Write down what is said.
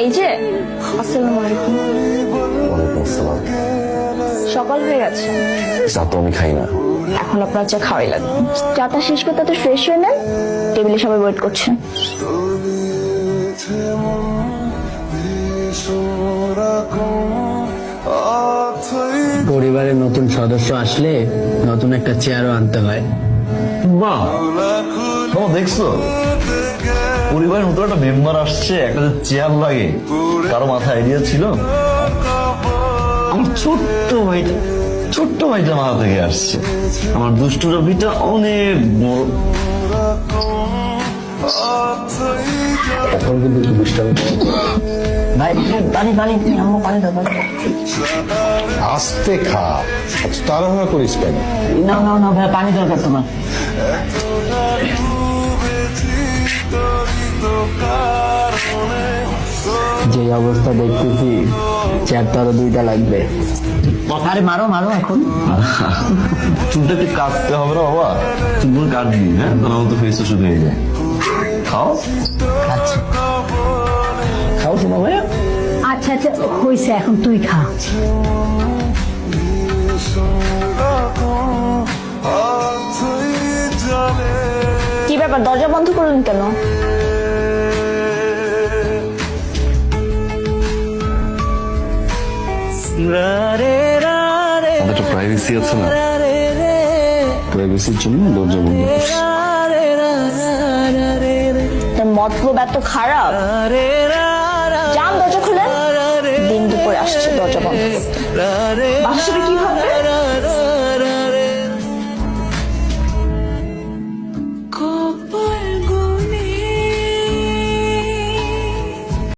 এই যে, আসসালামু আলাইকুম। ওয়ালাইকুম আসসালাম। সকাল হয়ে গেছে, চা তো আমি খাই না। এখন আপনার চা খাওয়াই লাগবে। চাটা শেষ করতে তো ফ্রেশ হয়ে নেন, টেবিলে সবাই ওয়েট করছে। পরিবারের নতুন সদস্য আসলে নতুন একটা চেয়ারও আনতে হয়। বাহ, তোমার দেখছো পরিবারের নতুন একটা মেম্বার আসছে, একটা যে চেয়ার লাগে, কারো মাথায় আইডিয়া ছিল? আমার ছোট্ট ভাইটা মাথা থেকে আসছে। আমার দুষ্টু রবিটা অনেক বড়। এখন কিন্তু একটু দুষ্টামি ভাই পানি পানি আম্মু পানি দাও। আস্তে খা, এত তাড়াহুড়া করিস কেন? না না না ভাই, পানি দরকার তোমার। যে অবস্থা দেখতেছি, চেয়ার তো আরো 2টা লাগবে। আরে মারো মারো এখন। চুলটা একটু কাটতে হবে না বাবা? চুলগুলো কাটবি, হ্যাঁ? তাহলে তো ফেস শুকিয়ে হয়ে যায়। খাও। আচ্ছা খাও শোনো ভাইয়া। আচ্ছা আচ্ছা হয়েছে, এখন তুই খা। কি ব্যাপার, দরজা বন্ধ করলেন কেন? আমাদের একটা প্রাইভেসি আছে না, প্রাইভেসির জন্য দরজা বন্ধ করছি। তার মতলব এত খারাপ? যান দরজা খুলেন, দিন দুপুরে আসছে দরজা বন্ধ করতে। বাসায়